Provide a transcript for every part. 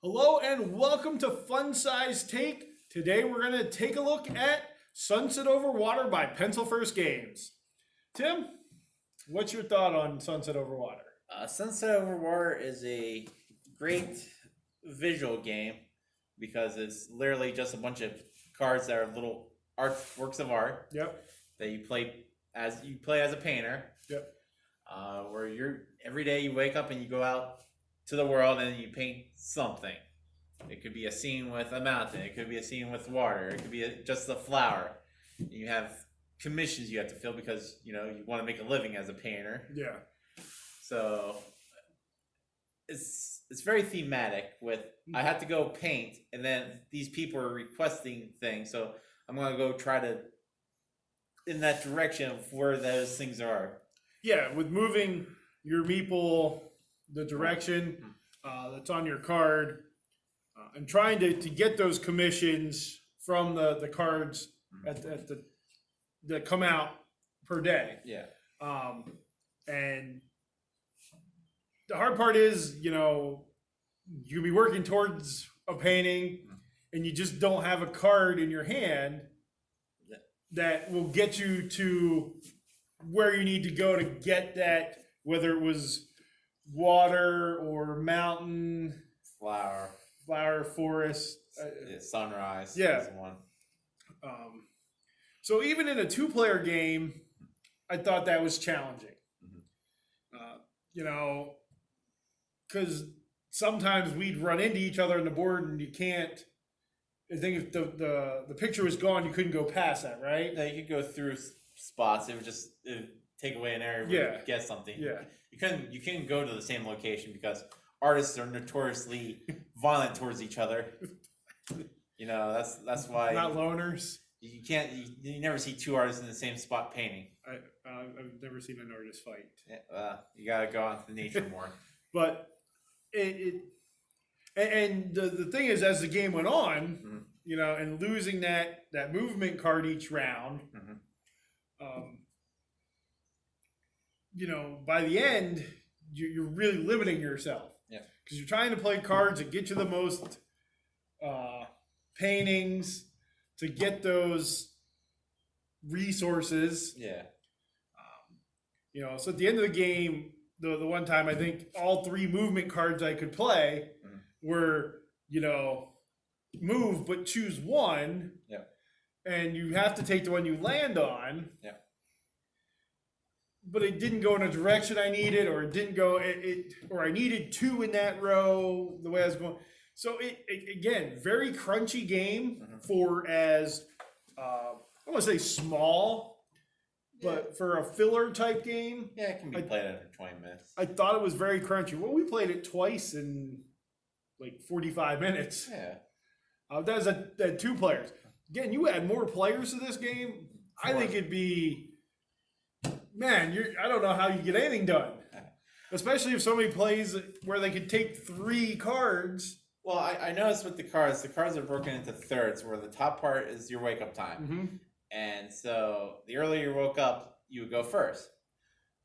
Hello and welcome to Fun Size Take. Today we're going to take a look at Sunset Over Water by Pencil First Games. Tim, what's your thought on Sunset Over Water? Sunset Over Water is a great visual game because it's literally just a bunch of cards that are little works of art. Yep. That you play as a painter. Yep. Where every day you wake up and you go out to the world and you paint something. It could be a scene with a mountain. It could be a scene with water. It could be just a flower. You have commissions you have to fill because you want to make a living as a painter. Yeah. So it's very thematic with I have to go paint and then these people are requesting things. So I'm going to go try to in that direction of where those things are. Yeah, with moving your meeple the direction that's on your card and trying to get those commissions from the cards that come out per day. Yeah. And the hard part is, you'll be working towards a painting and you just don't have a card in your hand that will get you to where you need to go to get that, whether it was water or mountain, flower, forest, sunrise. Yeah. Is one. So even in a two-player game, I thought that was challenging. Because sometimes we'd run into each other on the board and you can't. I think if the picture was gone, you couldn't go past that, right? No, you could go through spots. It would take away an area where you get something. Yeah. You couldn't go to the same location because artists are notoriously violent towards each other. That's why Not loners. you can't. You never see two artists in the same spot painting. I've never seen an artist fight. Yeah, you gotta go out to nature more. But the thing is, as the game went on, and losing that movement card each round, by the end, you're really limiting yourself. Yeah. Because you're trying to play cards that get you the most paintings, to get those resources. Yeah. So at the end of the game, the one time I think all three movement cards I could play were, move but choose one. Yeah. And you have to take the one you land on. Yeah. But it didn't go in a direction I needed, or it didn't go or I needed two in that row the way I was going. So it again, very crunchy game for as I want to say small, but for a filler type game. Yeah, it can be played under 20 minutes. I thought it was very crunchy. Well, we played it twice in like 45 minutes. Yeah. That was at two players. Again, you add more players to this game, I think it'd be, man, I don't know how you get anything done. Especially if somebody plays where they could take three cards. Well, I noticed with the cards are broken into thirds, where the top part is your wake up time. And so the earlier you woke up, you would go first.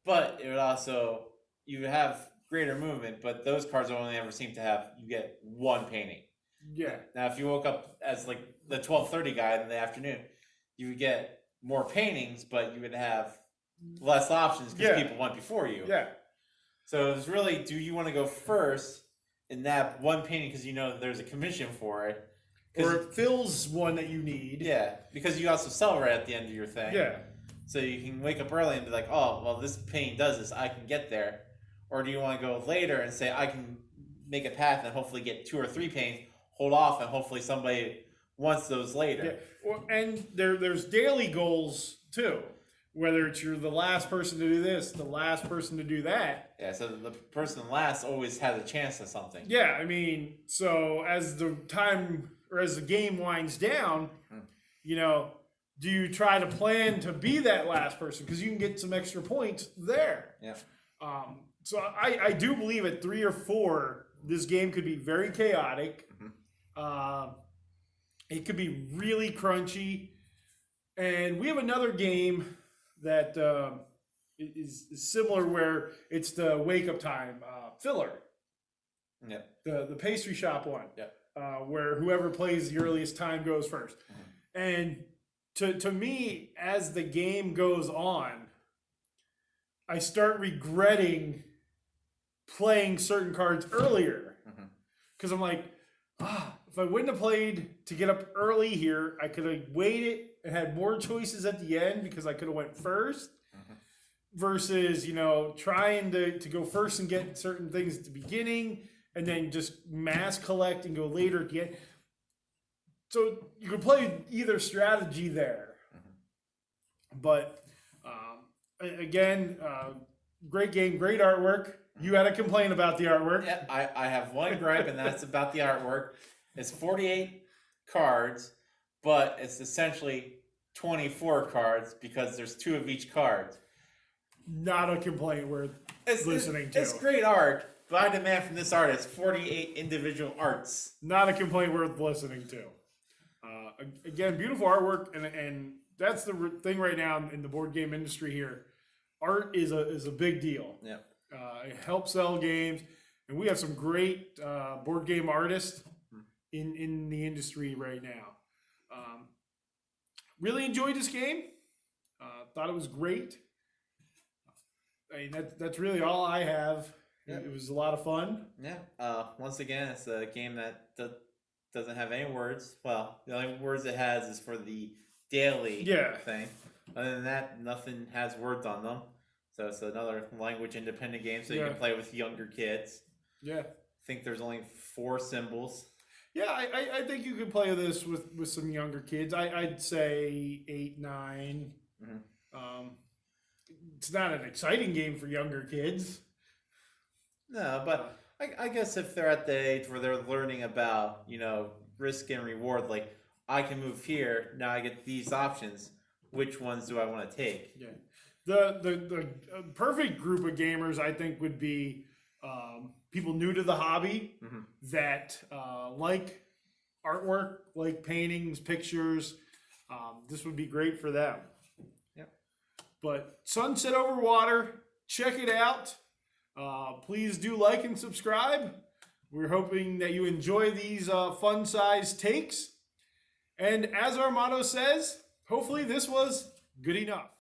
But it would also, you would have greater movement, but those cards only ever seem to have, you get one painting. Yeah. Now, if you woke up as like the 12:30 guy in the afternoon, you would get more paintings, but you would have less options because people went before you. Yeah. So it was really, do you want to go first in that one painting because there's a commission for it? Or it fills one that you need. Yeah, because you also sell right at the end of your thing. Yeah. So you can wake up early and be like, oh, well, this painting does this. I can get there. Or do you want to go later and say, I can make a path and hopefully get two or three paintings, hold off, and hopefully somebody wants those later. Yeah. Well, and there's daily goals too. Whether it's you're the last person to do this, the last person to do that. Yeah, so the person last always has a chance at something. Yeah, I mean, so as the game winds down, do you try to plan to be that last person? Because you can get some extra points there. Yeah. So I do believe at 3 or 4, this game could be very chaotic. It could be really crunchy. And we have another game that is similar where it's the wake up time filler. Yep. The pastry shop one. Yep. Where whoever plays the earliest time goes first. And to me, as the game goes on, I start regretting playing certain cards earlier. Because I'm like, if I wouldn't have played to get up early here, I could have waited and had more choices at the end because I could have went first. Versus, trying to go first and get certain things at the beginning and then just mass collect and go later at the end. So you could play either strategy there. But again, great game, great artwork. You had a complaint about the artwork. Yeah, I have one gripe, and that's about the artwork. It's 48 cards, but it's essentially 24 cards because there's 2 of each card. Not a complaint worth listening to. It's great art, but I demand from this artist 48 individual arts. Not a complaint worth listening to. Again, beautiful artwork, and that's the thing right now in the board game industry here. Art is a big deal. Yeah. It helps sell games, and we have some great board game artists in the industry right now. Really enjoyed this game. Thought it was great. I mean, that's really all I have. Yep. It was a lot of fun. Yeah. Once again, it's a game that doesn't have any words. Well, the only words it has is for the daily thing. Other than that, nothing has words on them. So it's another language independent game, so you can play with younger kids. Yeah. I think there's only 4 symbols. Yeah, I think you could play this with some younger kids. I'd say 8, 9. It's not an exciting game for younger kids. No, but I guess if they're at the age where they're learning about, risk and reward, like I can move here, now I get these options. Which ones do I want to take? Yeah. The perfect group of gamers, I think, would be people new to the hobby that like artwork, like paintings, pictures. This would be great for them. Yep. But Sunset Over Water, check it out. Please do like and subscribe. We're hoping that you enjoy these fun-sized takes. And as our motto says, hopefully this was good enough.